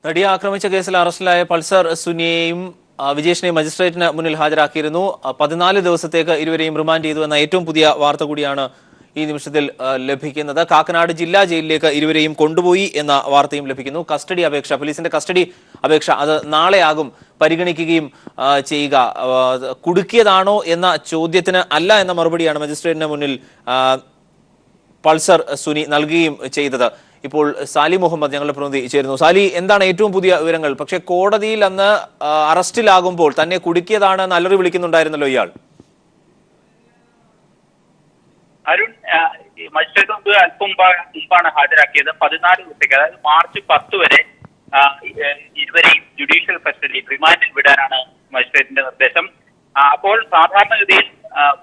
നടിയെ ആക്രമിച്ച കേസിൽ അറസ്റ്റിലായ പൾസർ സുനിയെയും വിജേഷിനെയും മജിസ്ട്രേറ്റിന് മുന്നിൽ ഹാജരാക്കിയിരുന്നു. 14 ദിവസത്തേക്ക് ഇരുവരെയും റിമാൻഡ് ചെയ്തു എന്ന ഏറ്റവും പുതിയ വാർത്ത കൂടിയാണ് ഈ നിമിഷത്തിൽ ലഭിക്കുന്നത്. കാക്കനാട് ജില്ലാ ജയിലിലേക്ക് ഇരുവരെയും കൊണ്ടുപോയി എന്ന വാർത്തയും ലഭിക്കുന്നു. കസ്റ്റഡി അപേക്ഷ, പോലീസിന്റെ കസ്റ്റഡി അപേക്ഷ അത് നാളെയാകും പരിഗണിക്കുകയും ചെയ്യുക. കുടുക്കിയതാണോ എന്ന ചോദ്യത്തിന് അല്ല എന്ന മറുപടിയാണ് മജിസ്ട്രേറ്റിന് മുന്നിൽ പൾസർ സുനി നൽകുകയും ചെയ്തത്. ഇപ്പോൾ സാലി മുഹമ്മദ് ഞങ്ങളുടെ പ്രതിനിധി ചേരുന്നു. സാലി, എന്താണ് ഏറ്റവും പുതിയ വിവരങ്ങൾ? പക്ഷേ കോടതിയിൽ അന്ന് അറസ്റ്റിലാകുമ്പോൾ തന്നെ കുടുക്കിയതാണ് എന്ന് അലറി വിളിക്കുന്നുണ്ടായിരുന്നല്ലോ ഇയാൾ. അരുൺ, മജിസ്ട്രേറ്റ് മുമ്പ് അല്പം മുമ്പാണ് ഹാജരാക്കിയത്. 14 ദിവസത്തേക്ക്, അതായത് മാർച്ച് 10 വരെ ഇരുവരെയും ജുഡീഷ്യൽ കസ്റ്റഡിയിൽ റിമാൻഡിൽ വിടാനാണ് മജിസ്ട്രേറ്റിന്റെ നിർദ്ദേശം. അപ്പോൾ സാധാരണഗതിയിൽ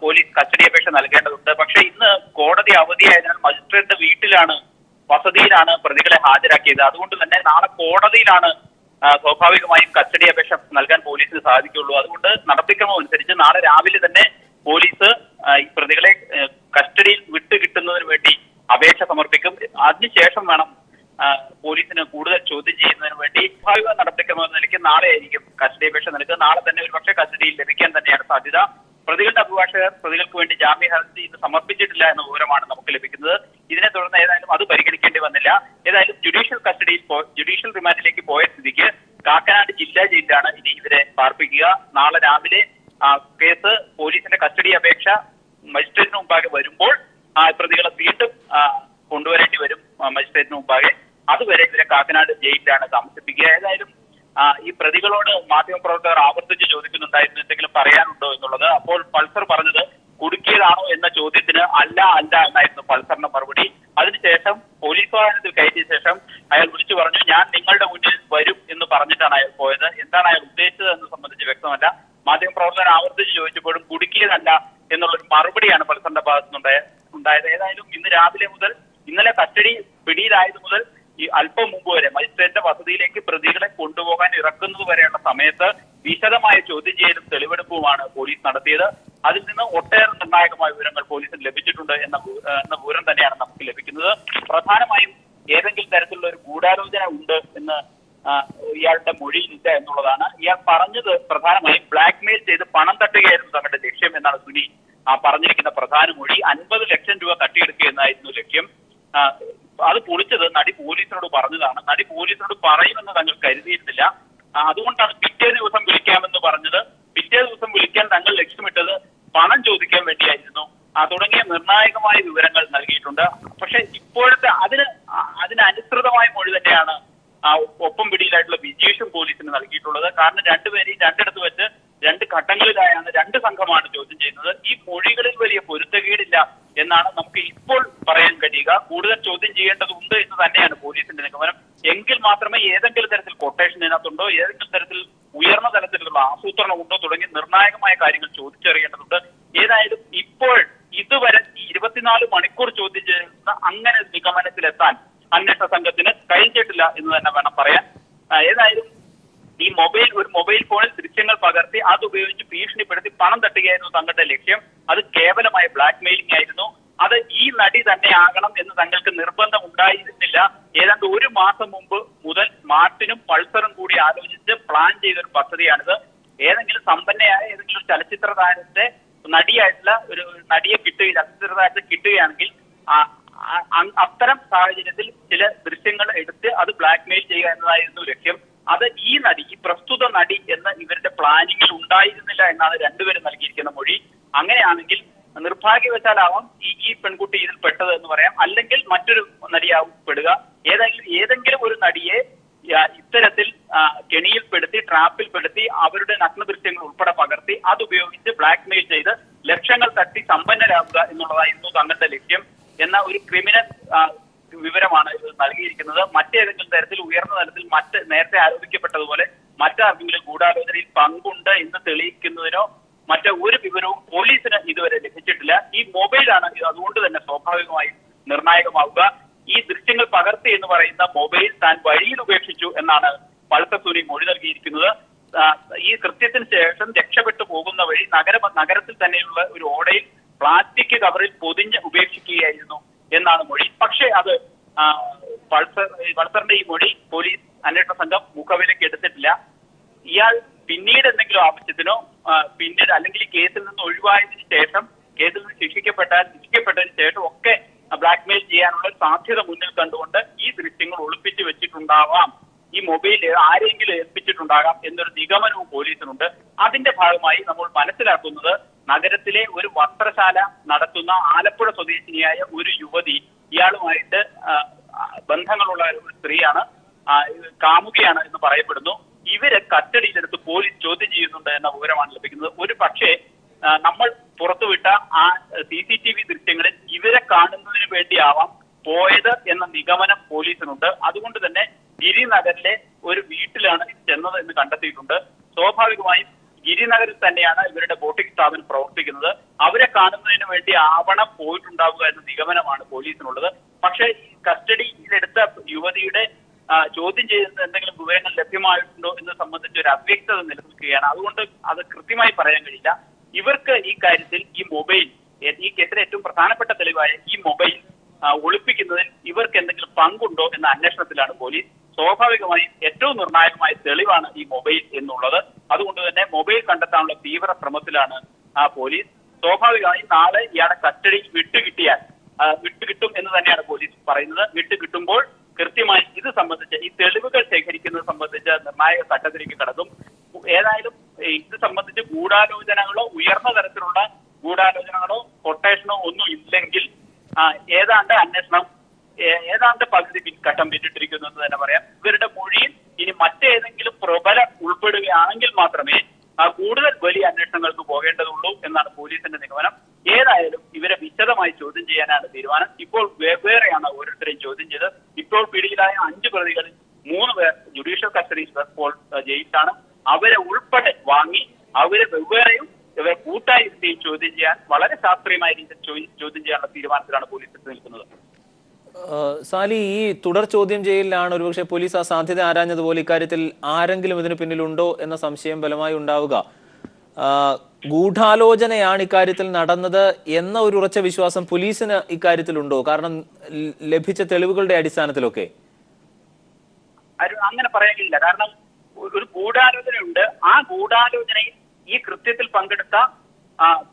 പോലീസ് കസ്റ്റഡി അപേക്ഷ നൽകേണ്ടതുണ്ട്. പക്ഷെ ഇന്ന് കോടതി അവധിയായതിനാൽ മജിസ്ട്രേറ്റിന്റെ വീട്ടിലാണ്, വസതിയിലാണ് പ്രതികളെ ഹാജരാക്കിയത്. അതുകൊണ്ട് തന്നെ നാളെ കോടതിയിലാണ് സ്വാഭാവികമായും കസ്റ്റഡി അപേക്ഷ നൽകാൻ പോലീസിന് സാധിക്കുള്ളൂ. അതുകൊണ്ട് നടപടിക്രമം അനുസരിച്ച് നാളെ രാവിലെ തന്നെ പോലീസ് ഈ പ്രതികളെ കസ്റ്റഡിയിൽ കിട്ടുന്നതിന് വേണ്ടി അപേക്ഷ സമർപ്പിക്കും. അതിനുശേഷം വേണം പോലീസിന് കൂടുതൽ ചോദ്യം ചെയ്യുന്നതിന് വേണ്ടി സ്വാഭാവിക നടപടിക്രമം എന്ന നിലയ്ക്ക് നാളെ ആയിരിക്കും കസ്റ്റഡി അപേക്ഷ നൽകുക. നാളെ തന്നെ ഒരുപക്ഷെ കസ്റ്റഡിയിൽ ലഭിക്കാൻ തന്നെയാണ് സാധ്യത. പ്രതികളുടെ അഭിഭാഷകർ പ്രതികൾക്ക് വേണ്ടി ജാമ്യ ഹർജി ഇന്ന് സമർപ്പിച്ചിട്ടില്ല എന്ന വിവരമാണ് നമുക്ക് ലഭിക്കുന്നത്. ഇതിനെ തുടർന്ന് ഏതായാലും അത് പരിഗണിക്കേണ്ടി വന്നില്ല. ഏതായാലും ജുഡീഷ്യൽ റിമാൻഡിലേക്ക് പോയ സ്ഥിതിക്ക് കാക്കനാട് ജില്ലാ ജയിലിലാണ് ഇനി ഇവരെ പാർപ്പിക്കുക. നാളെ രാവിലെ കേസ് പോലീസിന്റെ കസ്റ്റഡി അപേക്ഷ മജിസ്ട്രേറ്റിന് മുമ്പാകെ വരുമ്പോൾ പ്രതികളെ വീണ്ടും കൊണ്ടുവരേണ്ടി വരും മജിസ്ട്രേറ്റിന് മുമ്പാകെ. അതുവരെ ഇവരെ കാക്കനാട് ജയിലിലാണ് താമസിപ്പിക്കുക. ഏതായാലും ഈ പ്രതികളോട് മാധ്യമപ്രവർത്തകർ ആവർത്തിച്ച് ചോദിക്കുന്നുണ്ടായിരുന്നു എന്തെങ്കിലും പറയാനുണ്ടോ എന്നുള്ളത്. അപ്പോൾ പൾസർ പറഞ്ഞത് കുടുക്കിയതാണോ എന്ന ചോദ്യത്തിന് അല്ല എന്നായിരുന്നു പൾസറിന്റെ മറുപടി. അതിനുശേഷം പോലീസ് വാഹനത്തിൽ കയറ്റിയ ശേഷം അയാൾ വിളിച്ചു പറഞ്ഞു, ഞാൻ നിങ്ങളുടെ മുന്നിൽ വരും എന്ന് പറഞ്ഞിട്ടാണ് അയാൾ പോയത്. എന്താണ് അയാൾ ഉദ്ദേശിച്ചത് എന്ന് സംബന്ധിച്ച് വ്യക്തമല്ല. മാധ്യമപ്രവർത്തകർ ആവർത്തിച്ച് ചോദിച്ചപ്പോഴും കുടുക്കിയതല്ല എന്നുള്ളൊരു മറുപടിയാണ് പൾസറിന്റെ ഭാഗത്തുനിന്നുണ്ടായത്. ഏതായാലും ഇന്ന് രാവിലെ മുതൽ, ഇന്നലെ കസ്റ്റഡി പിടിയിലായത് മുതൽ ഈ അല്പം മുമ്പ് വരെ മജിസ്ട്രേറ്റിന്റെ വസതിയിലേക്ക് പ്രതികളെ കൊണ്ടുപോകാൻ ഇറക്കുന്നത് വരെയുള്ള സമയത്ത് വിശദമായ ചോദ്യം ചെയ്യലും തെളിവെടുപ്പുമാണ് പോലീസ് നടത്തിയത്. അതിൽ നിന്ന് ഒട്ടേറെ നിർണായകമായ വിവരങ്ങൾ പോലീസിന് ലഭിച്ചിട്ടുണ്ട് എന്ന വിവരം തന്നെയാണ് നമുക്ക് ലഭിക്കുന്നത്. പ്രധാനമായും ഏതെങ്കിലും തരത്തിലുള്ള ഒരു ഗൂഢാലോചന ഉണ്ട് എന്ന് ഇയാളുടെ മൊഴിയിലില്ല എന്നുള്ളതാണ്. ഇയാൾ പറഞ്ഞത് പ്രധാനമായും ബ്ലാക്ക്മെയിൽ ചെയ്ത് പണം തട്ടുകയായിരുന്നു തങ്ങളുടെ ലക്ഷ്യം എന്നാണ് സുനി പറഞ്ഞിരിക്കുന്ന പ്രധാന മൊഴി. 50 ലക്ഷം രൂപ തട്ടിയെടുക്കുക എന്നായിരുന്നു ലക്ഷ്യം. അത് പൊളിച്ചത് നടി പോലീസിനോട് പറഞ്ഞതാണ്. നടി പോലീസിനോട് പറയുമെന്ന് തങ്ങൾ കരുതിയിരുന്നില്ല. അതുകൊണ്ടാണ് പിറ്റേ ദിവസം വിളിക്കാമെന്ന് പറഞ്ഞത്. പിറ്റേ ദിവസം വിളിക്കാൻ തങ്ങൾ ലക്ഷ്യമിട്ടത് പണം ചോദിക്കാൻ വേണ്ടിയായിരുന്നു. തുടങ്ങിയ നിർണായകമായ വിവരങ്ങൾ നൽകിയിട്ടുണ്ട്. പക്ഷെ ഇപ്പോഴത്തെ അതിനനുസൃതമായ മൊഴി തന്നെയാണ് ഒപ്പം പിടിയിലായിട്ടുള്ള വിജേഷും പോലീസിന് നൽകിയിട്ടുള്ളത്. കാരണം രണ്ടുപേരെയും രണ്ടിടത്ത് വെച്ച് 2 ഘട്ടങ്ങളിലായാണ് 2 സംഘമാണ് ചോദ്യം ചെയ്യുന്നത്. ഈ മൊഴികളിൽ വലിയ പൊരുത്തക്കേടില്ല എന്നാണ് നമുക്ക് ഇപ്പോൾ പറയാൻ കഴിയുക. കൂടുതൽ ചോദ്യം ചെയ്യേണ്ടതുണ്ട് എന്ന് തന്നെയാണ് പോലീസിന്റെ നിഗമനം. എങ്കിൽ മാത്രമേ ഏതെങ്കിലും തരത്തിൽ കൊട്ടേഷൻ ഇതിനകത്തുണ്ടോ, ഏതെങ്കിലും തരത്തിൽ ഉയർന്ന തലത്തിലുള്ള ആസൂത്രണം ഉണ്ടോ തുടങ്ങി നിർണായകമായ കാര്യങ്ങൾ ചോദിച്ചറിയേണ്ടതുണ്ട്. ഏതായാലും ഇപ്പോൾ ഇതുവരെ 24 മണിക്കൂർ ചോദ്യം ചെയ്യുന്ന അങ്ങനെ നിഗമനത്തിലെത്താൻ അന്വേഷണ സംഘത്തിന് കഴിഞ്ഞിട്ടില്ല എന്ന് തന്നെ വേണം പറയാൻ. ഏതായാലും ഈ ഒരു മൊബൈൽ ഫോണിൽ ദൃശ്യങ്ങൾ പകർത്തി അതുപയോഗിച്ച് ഭീഷണിപ്പെടുത്തി പണം തട്ടുകയായിരുന്നു തങ്ങളുടെ ലക്ഷ്യം. അത് കേവലമായ ബ്ലാക്ക് മെയിലിംഗ് ആയിരുന്നു. അത് ഈ നടി തന്നെ ആകണം എന്ന് തങ്ങൾക്ക് നിർബന്ധം ഉണ്ടായിരുന്നില്ല. ഏതാണ്ട് 1 മാസം മുമ്പ് മുതൽ മാർട്ടിനും പൾസറും കൂടി ആലോചിച്ച് പ്ലാൻ ചെയ്തൊരു പദ്ധതിയാണിത്. ഏതെങ്കിലും സമ്പന്നയായ ഏതെങ്കിലും ചലച്ചിത്ര താരത്തെ നടിയായിട്ടുള്ള ഒരു നടിയെ ചലച്ചിത്ര താരത്തെ കിട്ടുകയാണെങ്കിൽ അത്തരം സാഹചര്യത്തിൽ ചില ദൃശ്യങ്ങൾ എടുത്ത് അത് ബ്ലാക്ക് മെയിൽ ചെയ്യുക എന്നതായിരുന്നു ലക്ഷ്യം. അത് ഈ പ്രസ്തുത നടി എന്ന ഇവരുടെ പ്ലാനിങ്ങിൽ ഉണ്ടായിരുന്നില്ല എന്നാണ് രണ്ടുപേരും നൽകിയിരിക്കുന്ന മൊഴി. അങ്ങനെയാണെങ്കിൽ നിർഭാഗ്യവശാലാവാം ഈ പെൺകുട്ടി ഇതിൽ പെട്ടത് എന്ന് പറയാം, അല്ലെങ്കിൽ മറ്റൊരു നടിയാവും പെടുക. ഏതെങ്കിലും ഒരു നടിയെ ഇത്തരത്തിൽ കെണിയിൽപ്പെടുത്തി, ട്രാപ്പിൽപ്പെടുത്തി അവരുടെ നഗ്ന ദൃശ്യങ്ങൾ ഉൾപ്പെടെ പകർത്തി അതുപയോഗിച്ച് ബ്ലാക്ക് മെയിൽ ചെയ്ത് ലക്ഷങ്ങൾ തട്ടി സമ്പന്നരാകുക എന്നുള്ളതായിരുന്നു തങ്ങളുടെ ലക്ഷ്യം എന്ന ഒരു ക്രിമിനൽ വിവരമാണ് ഇത് നൽകിയിരിക്കുന്നത്. മറ്റേതെങ്കിലും തരത്തിൽ ഉയർന്ന തലത്തിൽ നേരത്തെ ആരോപിക്കപ്പെട്ടതുപോലെ മറ്റാർക്കെങ്കിലും ഗൂഢാലോചനയിൽ പങ്കുണ്ട് എന്ന് തെളിയിക്കുന്നതിനോ ഒരു വിവരവും പോലീസിന് ഇതുവരെ ലഭിച്ചിട്ടില്ല. ഈ മൊബൈലാണ് അതുകൊണ്ട് തന്നെ സ്വാഭാവികമായും നിർണായകമാവുക. ഈ ദൃശ്യങ്ങൾ പകർത്തി എന്ന് പറയുന്ന മൊബൈൽ താൻ വഴിയിൽ ഉപേക്ഷിച്ചു എന്നാണ് പൾസർ സുനി മൊഴി നൽകിയിരിക്കുന്നത്. ഈ കൃത്യത്തിന് ശേഷം രക്ഷപ്പെട്ടു പോകുന്ന വഴി നഗരത്തിൽ തന്നെയുള്ള ഒരു ഓടയിൽ പ്ലാസ്റ്റിക് കവറിൽ പൊതിഞ്ഞ് ഉപേക്ഷിക്കുകയായിരുന്നു എന്നാണ് മൊഴി. പക്ഷേ അത് പൾസറിന്റെ ഈ മൊഴി പോലീസ് അന്വേഷണ സംഘം മുഖവിലേക്ക് എടുത്തിട്ടില്ല. ഇയാൾ പിന്നീട് എന്തെങ്കിലും ആവശ്യത്തിനോ പിന്നീട് അല്ലെങ്കിൽ ഈ കേസിൽ നിന്ന് ഒഴിവായതിനു ശേഷം കേസിൽ നിന്ന് ശിക്ഷിക്കപ്പെട്ടതിന് ശേഷം ഒക്കെ ബ്ലാക്ക്മെയിൽ ചെയ്യാനുള്ള സാധ്യത മുന്നിൽ കണ്ടുകൊണ്ട് ഈ ദൃശ്യങ്ങൾ ഒളിപ്പിച്ചു വെച്ചിട്ടുണ്ടാവാം, ഈ മൊബൈൽ ആരെങ്കിലും ഏൽപ്പിച്ചിട്ടുണ്ടാകാം എന്നൊരു നിഗമനവും പോലീസിനുണ്ട്. അതിന്റെ ഭാഗമായി നമ്മൾ മനസ്സിലാക്കുന്നത് നഗരത്തിലെ ഒരു വസ്ത്രശാല നടത്തുന്ന ആലപ്പുഴ സ്വദേശിനിയായ ഒരു യുവതി, ഇയാളുമായിട്ട് ബന്ധങ്ങളുള്ള ഒരു സ്ത്രീയാണ്, കാമുകയാണ് എന്ന് പറയപ്പെടുന്നു. ഇവരെ കസ്റ്റഡിയിലെടുത്ത് പോലീസ് ചോദ്യം ചെയ്യുന്നുണ്ട് എന്ന വിവരമാണ് ലഭിക്കുന്നത്. ഒരു പക്ഷേ നമ്മൾ പുറത്തുവിട്ട ആ CCTV ദൃശ്യങ്ങളിൽ ഇവരെ കാണുന്നതിന് വേണ്ടിയാവാം പോയത് എന്ന നിഗമനം പോലീസിനുണ്ട്. അതുകൊണ്ട് തന്നെ ഗിരിനഗറിലെ ഒരു വീട്ടിലാണ് ചെന്നത് എന്ന് കണ്ടെത്തിയിട്ടുണ്ട്. സ്വാഭാവികമായും ഗിരിനഗറിൽ തന്നെയാണ് ഇവരുടെ ബോട്ടിംഗ് സ്ഥാപനം പ്രവർത്തിക്കുന്നത്. അവരെ കാണുന്നതിന് വേണ്ടി ആവണം പോയിട്ടുണ്ടാവുക എന്ന നിഗമനമാണ് പോലീസിനുള്ളത്. പക്ഷേ ഈ കസ്റ്റഡിയിലെടുത്ത യുവതിയുടെ ചോദ്യം ചെയ്യുന്ന എന്തെങ്കിലും വിവരങ്ങൾ ലഭ്യമായിട്ടുണ്ടോ എന്ന് സംബന്ധിച്ച് ഒരു അവ്യക്തത നിലനിൽക്കുകയാണ്. അതുകൊണ്ട് അത് കൃത്യമായി പറയാൻ കഴിയില്ല. ഇവർക്ക് ഈ കാര്യത്തിൽ ഈ മൊബൈൽ, ഈ കേസിലെ ഏറ്റവും പ്രധാനപ്പെട്ട തെളിവായ ഈ മൊബൈൽ ഒളിപ്പിക്കുന്നതിൽ ഇവർക്ക് എന്തെങ്കിലും പങ്കുണ്ടോ എന്ന അന്വേഷണത്തിലാണ് പോലീസ്. സ്വാഭാവികമായും ഏറ്റവും നിർണായകമായ തെളിവാണ് ഈ മൊബൈൽ എന്നുള്ളത്. അതുകൊണ്ട് തന്നെ മൊബൈൽ കണ്ടെത്താനുള്ള തീവ്ര ശ്രമത്തിലാണ് പോലീസ്. സ്വാഭാവികമായും നാളെ ഇയാളെ കസ്റ്റഡിയിൽ വിട്ടുകിട്ടും എന്ന് തന്നെയാണ് പോലീസ് പറയുന്നത്. വിട്ടുകിട്ടുമ്പോൾ കൃത്യമായി ഇത് സംബന്ധിച്ച് ഈ തെളിവുകൾ ശേഖരിക്കുന്നത് സംബന്ധിച്ച് നിർണായക ഘട്ടത്തിലേക്ക് കടക്കും. ഏതായാലും ഇത് സംബന്ധിച്ച് ഗൂഢാലോചനകളോ ഉയർന്ന തരത്തിലുള്ള ഗൂഢാലോചനകളോ കൊട്ടേഷനോ ഒന്നും ഇല്ലെങ്കിൽ ഏതാണ്ട് അന്വേഷണം പകുതി ഘട്ടം പിന്നിട്ടിരിക്കുന്നു എന്ന് തന്നെ പറയാം. ഇവരുടെ മൊഴിയിൽ ഇനി മറ്റേതെങ്കിലും പ്രബലം ഉൾപ്പെടുകയാണെങ്കിൽ മാത്രമേ കൂടുതൽ വലിയ അന്വേഷണങ്ങൾക്ക് പോകേണ്ടതുള്ളൂ എന്നാണ് പോലീസിന്റെ നിഗമനം. ഏതായാലും ഇവരെ വിശദമായി ചോദ്യം ചെയ്യാനാണ് തീരുമാനം. ഇപ്പോൾ വെവ്വേറെയാണ് ഓരോരുത്തരെയും ചോദ്യം ചെയ്ത്. ഇപ്പോൾ പിടിയിലായ 5 പ്രതികളിൽ 3 പേർ ജുഡീഷ്യൽ കസ്റ്റഡിയിൽ ഇപ്പോൾ ജയിലിലാണ്. അവരെ ഉൾപ്പെടെ വാങ്ങി അവരെ വെവ്വേറെയും ഇവരെ കൂട്ടായിരുത്തിയും ചോദ്യം ചെയ്യാൻ വളരെ ശാസ്ത്രീയമായ രീതിയിൽ ചോദ്യം ചെയ്യാനുള്ള തീരുമാനത്തിലാണ് പോലീസ് നിൽക്കുന്നത്. സാലി, ഈ തുടർ ചോദ്യം ചെയ്യലിലാണ് ഒരുപക്ഷെ പോലീസ് ആ സാധ്യത ആരാഞ്ഞതുപോലെ ഇക്കാര്യത്തിൽ ആരെങ്കിലും ഇതിന് പിന്നിലുണ്ടോ എന്ന സംശയം ബലമായി ഉണ്ടാവുക. ഗൂഢാലോചനയാണ് ഇക്കാര്യത്തിൽ നടന്നത് എന്ന ഒരു ഉറച്ച വിശ്വാസം പോലീസിന് ഇക്കാര്യത്തിലുണ്ടോ? കാരണം ലഭിച്ച തെളിവുകളുടെ അടിസ്ഥാനത്തിലൊക്കെ അങ്ങനെ പറയാൻ കഴിയില്ല. കാരണം ഒരു ഗൂഢാലോചനയുണ്ട്. ആ ഗൂഢാലോചനയിൽ ഈ കൃത്യത്തിൽ പങ്കെടുത്ത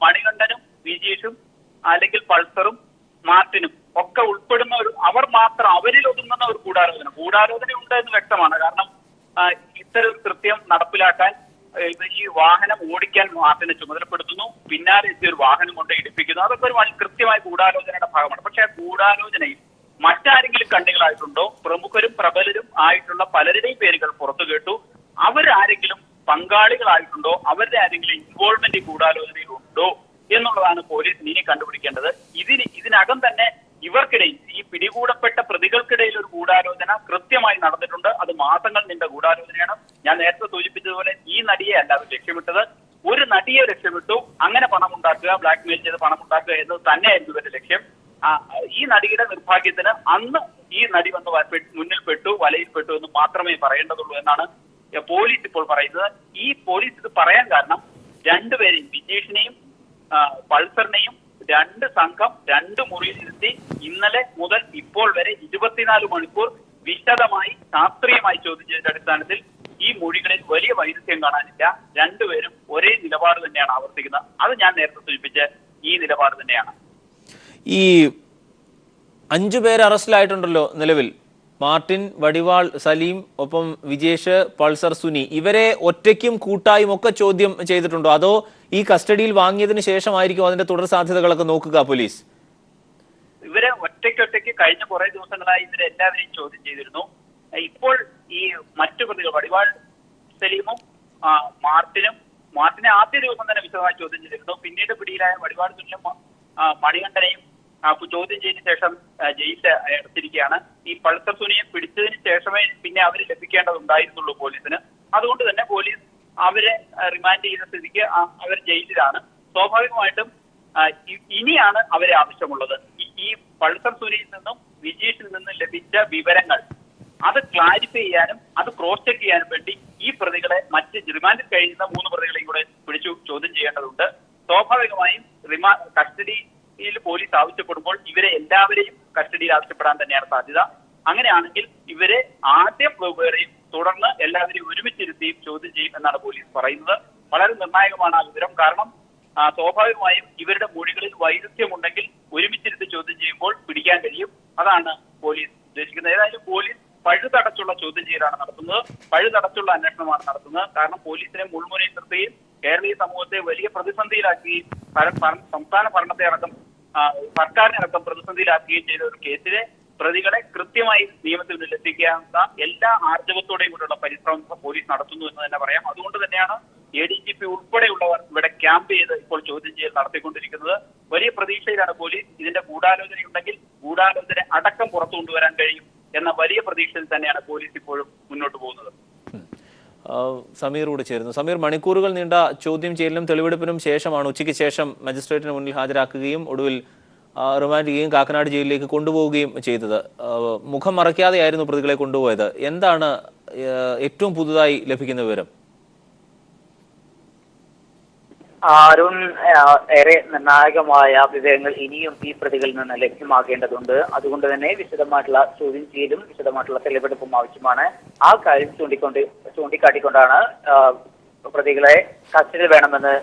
മണികണ്ഠനും വിജീഷും അല്ലെങ്കിൽ പൾസറും മാർട്ടിനും ഒക്കെ ഉൾപ്പെടുന്ന അവർ മാത്രം അവരിൽ ഒതുങ്ങുന്ന ഒരു ഗൂഢാലോചന ഉണ്ട് എന്ന് വ്യക്തമാണ്. കാരണം ഇത്തരം ഒരു കൃത്യം നടപ്പിലാക്കാൻ ഈ വാഹനം ഓടിക്കാൻ മാർട്ടിനെ ചുമതലപ്പെടുത്തുന്നു, പിന്നാലെ എത്തിയ ഒരു വാഹനം കൊണ്ട് ഇടിപ്പിക്കുന്നു. അതൊക്കെ ഒരു കൃത്യമായ ഗൂഢാലോചനയുടെ ഭാഗമാണ്. പക്ഷെ ആ ഗൂഢാലോചനയിൽ മറ്റാരെങ്കിലും കണ്ണികളായിട്ടുണ്ടോ? പ്രമുഖരും പ്രബലരും ആയിട്ടുള്ള പലരുടെയും പേരുകൾ പുറത്തു കേട്ടു. അവരാരെങ്കിലും പങ്കാളികളായിട്ടുണ്ടോ? അവരുടെ ആരെങ്കിലും ഇൻവോൾവ്മെന്റ് ഗൂഢാലോചനയിൽ ഉണ്ടോ എന്നുള്ളതാണ് പോലീസ് ഇനി കണ്ടുപിടിക്കേണ്ടത്. ഇതിനകം തന്നെ ഇവർക്കിടയിൽ, ഈ പിടികൂടപ്പെട്ട പ്രതികൾക്കിടയിൽ ഒരു ഗൂഢാലോചന കൃത്യമായി നടന്നിട്ടുണ്ട്. അത് മാസങ്ങൾ നീണ്ട ഗൂഢാലോചനയാണ്. ഞാൻ നേരത്തെ സൂചിപ്പിച്ചതുപോലെ ഈ നടിയെ അല്ല അവർ ലക്ഷ്യമിട്ടത്, ഒരു നടിയെ ലക്ഷ്യമിട്ടു. അങ്ങനെ പണമുണ്ടാക്കുക, ബ്ലാക്ക്മെയിൽ ചെയ്ത് പണമുണ്ടാക്കുക എന്നത് തന്നെയായിരുന്നു ഇവരുടെ ലക്ഷ്യം. ഈ നടിയുടെ നിർഭാഗ്യത്തിന് അന്ന് ഈ നടി വന്ന് മുന്നിൽപ്പെട്ടു, വലയിൽപ്പെട്ടു എന്ന് മാത്രമേ പറയേണ്ടതുള്ളൂ എന്നാണ് പോലീസ് ഇപ്പോൾ പറയുന്നത്. ഈ പോലീസ് ഇത് പറയാൻ കാരണം രണ്ടുപേരെയും, വിജീഷിനെയും പൾസറിനെയും 2 സംഘം 2 മുറിയിൽ ഇരുത്തി ഇന്നലെ മുതൽ ഇപ്പോൾ വരെ 24 മണിക്കൂർ വിശദമായി ശാസ്ത്രീയമായി ചോദ്യം ചെയ്ത അടിസ്ഥാനത്തിൽ ഈ മൊഴികളിൽ വലിയ വൈരുദ്ധ്യം കാണാനില്ല. രണ്ടുപേരും ഒരേ നിലപാട് തന്നെയാണ് ആവർത്തിക്കുന്നത്. അത് ഞാൻ നേരത്തെ സൂചിപ്പിച്ച ഈ നിലപാട് തന്നെയാണ്. ഈ 5 പേര് അറസ്റ്റിലായിട്ടുണ്ടല്ലോ നിലവിൽ. മാർട്ടിൻ, വടിവാൾ സലീം, ഒപ്പം വിജേഷ്, പൾസർ സുനി. ഇവരെ ഒറ്റയ്ക്കും കൂട്ടായും ഒക്കെ ചോദ്യം ചെയ്തിട്ടുണ്ടോ? അതോ ഈ കസ്റ്റഡിയിൽ വാങ്ങിയതിന് ശേഷമായിരിക്കും അതിന്റെ തുടർ സാധ്യതകളൊക്കെ നോക്കുക പോലീസ്? ഇവരെ ഒറ്റയ്ക്ക് കഴിഞ്ഞ കുറെ ദിവസങ്ങളായി ഇവരെ എല്ലാവരെയും ചോദ്യം ചെയ്തിരുന്നു. ഇപ്പോൾ ഈ മറ്റു പ്രതികൾ വടിവാൾ സലീമും മാർട്ടിനെ ആദ്യ ദിവസം തന്നെ വിശദമായി ചോദ്യം ചെയ്തിരുന്നു. പിന്നീട് പിടിയിലായ വടിവാൾ സലീമും മണികണ്ഠനെയും ചോദ്യം ചെയ്തതിനു ശേഷം ജയിലിൽ അടച്ചിരിക്കുകയാണ്. ഈ പൾസർ സുനിയെ പിടിച്ചതിന് ശേഷമേ പിന്നെ അവര് ലഭിക്കേണ്ടതുണ്ടായിരുന്നുള്ളൂ പോലീസിന്. അതുകൊണ്ട് തന്നെ പോലീസ് അവരെ റിമാൻഡ് ചെയ്ത സ്ഥിതിക്ക് അവർ ജയിലിലാണ്. സ്വാഭാവികമായിട്ടും ഇനിയാണ് അവരെ ആവശ്യമുള്ളത്. ഈ പൾസർ സുനിയിൽ നിന്നും വിജീഷിൽ നിന്നും ലഭിച്ച വിവരങ്ങൾ അത് ക്ലാരിഫൈ ചെയ്യാനും അത് ക്രോസ് ചെക്ക് ചെയ്യാനും വേണ്ടി ഈ പ്രതികളെ മറ്റ് റിമാൻഡിൽ കഴിയുന്ന 3 പ്രതികളെയും കൂടെ പിടിച്ചു ചോദ്യം ചെയ്യേണ്ടതുണ്ട്. സ്വാഭാവികമായും കസ്റ്റഡിയിൽ പോലീസ് ആവശ്യപ്പെടുമ്പോൾ ഇവരെ എല്ലാവരെയും കസ്റ്റഡിയിൽ ആവശ്യപ്പെടാൻ തന്നെയാണ് സാധ്യത. അങ്ങനെയാണെങ്കിൽ ഇവരെ ആദ്യം വെവ്വേറെയും തുടർന്ന് എല്ലാവരെയും ഒരുമിച്ചിരുത്തിയും ചോദ്യം ചെയ്യും എന്നാണ് പോലീസ് പറയുന്നത്. വളരെ നിർണായകമാണ് ആ വിവരം. കാരണം സ്വാഭാവികമായും ഇവരുടെ മൊഴികളിൽ വൈരുദ്ധ്യമുണ്ടെങ്കിൽ ഒരുമിച്ചിരുത്തി ചോദ്യം ചെയ്യുമ്പോൾ പിടിക്കാൻ കഴിയും. അതാണ് പോലീസ് ഉദ്ദേശിക്കുന്നത്. ഏതായാലും പോലീസ് പഴുതടച്ചുള്ള ചോദ്യം ചെയ്യലാണ് നടത്തുന്നത്, പഴുതടച്ചുള്ള അന്വേഷണമാണ് നടത്തുന്നത്. കാരണം പോലീസിനെ മുൾമുനയിൽ നിർത്തുകയും കേരളീയ സമൂഹത്തെ വലിയ പ്രതിസന്ധിയിലാക്കുകയും സംസ്ഥാന ഭരണത്തെ അടക്കം സർക്കാരിനെ അടക്കം പ്രതിസന്ധിയിലാക്കുകയും ചെയ്ത ഒരു കേസിലെ പ്രതികളെ കൃത്യമായി നിയമത്തിൽ നിലെത്തിക്കാനുള്ള എല്ലാ ആർജവത്തോടെയും കൂടെയുള്ള പരിശ്രമം പോലീസ് നടത്തുന്നു എന്ന് തന്നെ പറയാം. അതുകൊണ്ട് തന്നെയാണ് ADGP ഉൾപ്പെടെയുള്ളവർ ഇവിടെ ക്യാമ്പ് ചെയ്ത് ഇപ്പോൾ ചോദ്യം ചെയ്യൽ നടത്തിക്കൊണ്ടിരിക്കുന്നത്. വലിയ പ്രതീക്ഷയിലാണ് പോലീസ്. ഇതിന്റെ ഗൂഢാലോചനയുണ്ടെങ്കിൽ ഗൂഢാലോചന അടക്കം പുറത്തു കൊണ്ടുവരാൻ കഴിയും എന്ന വലിയ പ്രതീക്ഷയിൽ തന്നെയാണ് പോലീസ് ഇപ്പോഴും മുന്നോട്ട് പോകുന്നത്. സമീർ കൂടെ ചേരുന്നു. സമീർ, മണിക്കൂറുകൾ നീണ്ട ചോദ്യം ചെയ്യലിനും തെളിവെടുപ്പിനും ശേഷമാണ് ഉച്ചയ്ക്ക് ശേഷം മജിസ്ട്രേറ്റിന് മുന്നിൽ ഹാജരാക്കുകയും ഒടുവിൽ റിമാൻഡ് ചെയ്യുകയും കാക്കനാട് ജയിലിലേക്ക് കൊണ്ടുപോവുകയും ചെയ്തത്. മുഖം മറയ്ക്കാതെയായിരുന്നു പ്രതികളെ കൊണ്ടുപോയത്. എന്താണ് ഏറ്റവും പുതുതായി ലഭിക്കുന്ന വിവരം? അരുൺ, ഏറെ നിർണായകമായ വിവരങ്ങൾ ഇനിയും ഈ പ്രതികളിൽ നിന്ന് ലഭ്യമാക്കേണ്ടതുണ്ട്. അതുകൊണ്ട് തന്നെ വിശദമായിട്ടുള്ള ചോദ്യം ചെയ്യലും വിശദമായിട്ടുള്ള തെളിവെടുപ്പും ആവശ്യമാണ്. ആ കാര്യം ചൂണ്ടിക്കാട്ടിക്കൊണ്ടാണ് പ്രതികളെ കസ്റ്റഡിയിൽ വേണമെന്ന്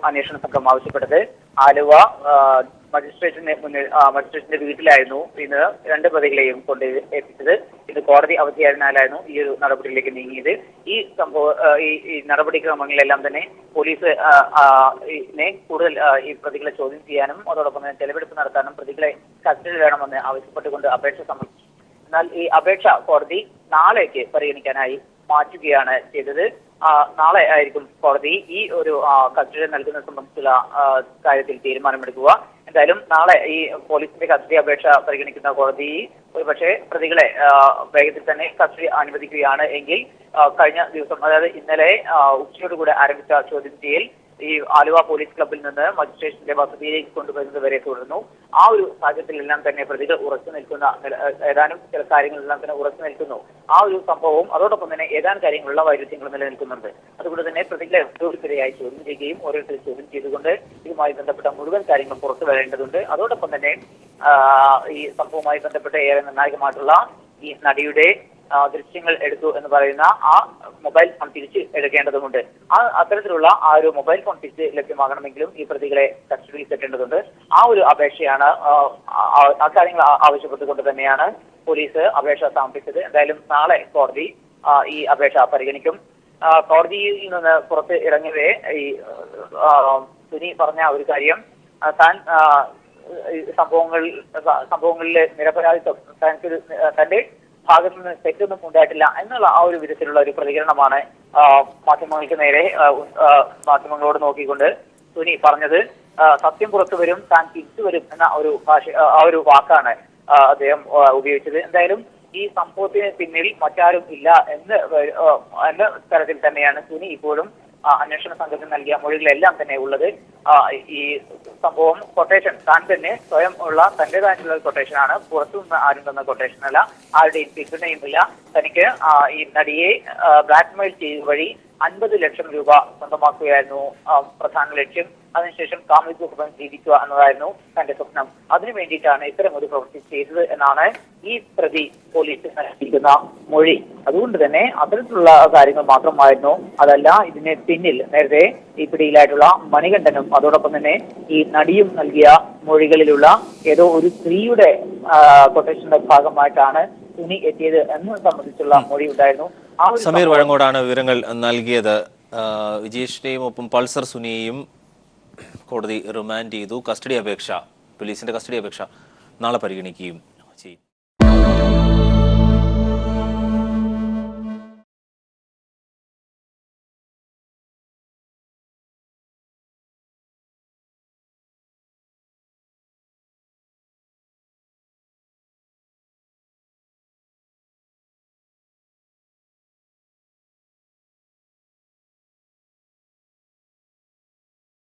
അന്വേഷണ സംഘം ആവശ്യപ്പെട്ടത്. ആലുവ മജിസ്ട്രേറ്റിന്റെ വീട്ടിലായിരുന്നു ഇന്ന് രണ്ട് പ്രതികളെയും കൊണ്ട് എത്തിച്ചത്. ഇത് കോടതി അവധിയായതിനാലായിരുന്നു ഈ ഒരു നടപടിയിലേക്ക് നീങ്ങിയത്. ഈ നടപടിക്രമങ്ങളിലെല്ലാം തന്നെ പോലീസ് കൂടുതൽ ഈ പ്രതികളെ ചോദ്യം ചെയ്യാനും അതോടൊപ്പം തന്നെ തെളിവെടുപ്പ് നടത്താനും പ്രതികളെ കസ്റ്റഡിയിൽ വേണമെന്ന് ആവശ്യപ്പെട്ടുകൊണ്ട് അപേക്ഷ സമർപ്പിച്ചു. എന്നാൽ ഈ അപേക്ഷ കോടതി നാളേക്ക് പരിഗണിക്കാനായി മാറ്റുകയാണ് ചെയ്തത്. നാളെ ആയിരിക്കും കോടതി ഈ ഒരു കസ്റ്റഡി നൽകുന്നത് സംബന്ധിച്ചുള്ള കാര്യത്തിൽ തീരുമാനമെടുക്കുക. എന്തായാലും നാളെ ഈ പോലീസിന്റെ കസ്റ്റഡി അപേക്ഷ പരിഗണിക്കുന്ന കോടതി ഒരുപക്ഷെ പ്രതികളെ വേഗത്തിൽ തന്നെ കസ്റ്റഡി അനുവദിക്കുകയാണ് എങ്കിൽ കഴിഞ്ഞ ദിവസം, അതായത് ഇന്നലെ ഉച്ചയോടുകൂടെ ആരംഭിച്ച ചോദ്യം ചെയ്യൽ ഈ ആലുവ പോലീസ് ക്ലബിൽ നിന്ന് മജിസ്ട്രേറ്റിന്റെ വസതിയിലേക്ക് കൊണ്ടുവരുന്നത് വരെ തുടർന്നു. ആ ഒരു സാഹചര്യത്തിലെല്ലാം തന്നെ പ്രതികൾ ഉറച്ചു നിൽക്കുന്ന ഏതാനും ചില കാര്യങ്ങളെല്ലാം തന്നെ ഉറച്ചു നിൽക്കുന്നു. ആ ഒരു സംഭവവും അതോടൊപ്പം തന്നെ ഏതാനും കാര്യങ്ങളുള്ള വൈരുദ്ധ്യങ്ങൾ നിലനിൽക്കുന്നുണ്ട്. അതുകൊണ്ട് തന്നെ പ്രതികളെ ഓരോരുത്തരെയായി ചോദ്യം ചെയ്യുകയും ഓരോരുത്തരെ ചോദ്യം ചെയ്തുകൊണ്ട് ഇതുമായി ബന്ധപ്പെട്ട മുഴുവൻ കാര്യങ്ങൾ പുറത്തു വരേണ്ടതുണ്ട്. അതോടൊപ്പം തന്നെ ഈ സംഭവവുമായി ബന്ധപ്പെട്ട ഏറെ നിർണായകമായിട്ടുള്ള ഈ നടിയുടെ ദൃശ്യങ്ങൾ എടുത്തു എന്ന് പറയുന്ന ആ മൊബൈൽ ഫോൺ തിരിച്ച് എടുക്കേണ്ടതുണ്ട്. അത്തരത്തിലുള്ള ആ ഒരു മൊബൈൽ ഫോൺ തിരിച്ച് ലഭ്യമാകണമെങ്കിലും ഈ പ്രതികളെ കസ്റ്റഡിയിൽ കിട്ടേണ്ടതുണ്ട്. ആ ഒരു അപേക്ഷയാണ് അക്കാര്യങ്ങൾ ആവശ്യപ്പെട്ടുകൊണ്ട് തന്നെയാണ് പോലീസ് അപേക്ഷ സമർപ്പിച്ചത്. എന്തായാലും നാളെ കോടതി ഈ അപേക്ഷ പരിഗണിക്കും. കോടതിയിൽ നിന്ന് പുറത്ത് ഇറങ്ങവേ ഈ സുനി പറഞ്ഞ ഒരു കാര്യം, താൻ സംഭവങ്ങളിലെ നിരപരാധിത്വം തന്റെ ഭാഗത്തു നിന്ന് തെറ്റൊന്നും ഉണ്ടായിട്ടില്ല എന്നുള്ള ആ ഒരു വിധത്തിലുള്ള ഒരു പ്രതികരണമാണ് മാധ്യമങ്ങൾക്ക് നേരെ മാധ്യമങ്ങളോട് നോക്കിക്കൊണ്ട് സുനി പറഞ്ഞത്. സത്യം പുറത്തു വരും, താൻ തിരിച്ചു വരും എന്ന ഒരു വാക്കാണ് അദ്ദേഹം ഉപയോഗിച്ചത്. എന്തായാലും ഈ സംഭവത്തിന് പിന്നിൽ മറ്റാരും ഇല്ല എന്ന തരത്തിൽ തന്നെയാണ് സുനി ഇപ്പോഴും അന്വേഷണ സംഘത്തിന് നൽകിയ മൊഴികളെല്ലാം തന്നെ ഉള്ളത്. ഈ സംഭവം കൊട്ടേഷൻ താൻ തന്നെ സ്വയം ഉള്ള തന്റേതായിട്ടുള്ള കൊട്ടേഷനാണ്, പുറത്തുനിന്ന് ആരും തന്ന കൊട്ടേഷൻ അല്ല, ആരുടെയും പിന്തുണയും ഇല്ല. തനിക്ക് ഈ നടിയെ ബ്ലാക്ക്മെയിൽ ചെയ്ത വഴി 50 ലക്ഷം രൂപ സ്വന്തമാക്കുകയായിരുന്നു പ്രധാന ലക്ഷ്യം. അതിനുശേഷം കാമുകിക്കൊപ്പം ജീവിക്കുക എന്നതായിരുന്നു തന്റെ സ്വപ്നം. അതിനു വേണ്ടിയിട്ടാണ് ഇത്തരം ഒരു പ്രവൃത്തി ചെയ്തത് എന്നാണ് ഈ പ്രതി പോലീസ് നൽകിയിരിക്കുന്ന മൊഴി. അതുകൊണ്ട് തന്നെ അത്തരത്തിലുള്ള കാര്യങ്ങൾ മാത്രമായിരുന്നു, അതല്ല ഇതിന് പിന്നിൽ നേരത്തെ ഈ പിടിയിലായിട്ടുള്ള മണികണ്ഠനും അതോടൊപ്പം തന്നെ ഈ നടിയും നൽകിയ മൊഴികളിലുള്ള ഏതോ ഒരു സ്ത്രീയുടെ കൊട്ടേഷന്റെ ഭാഗമായിട്ടാണ് സുനി എത്തിയത് എന്നത് സംബന്ധിച്ചുള്ള മൊഴി ഉണ്ടായിരുന്നു. സമീർ വഴങ്ങോടാണ് വിവരങ്ങൾ നൽകിയത്. വിജേഷിനെയും ഒപ്പം പൾസർ സുനിയെയും കോടതി റിമാൻഡ് ചെയ്തു. പോലീസിന്റെ കസ്റ്റഡി അപേക്ഷ നാളെ പരിഗണിക്കുകയും ചെയ്യും.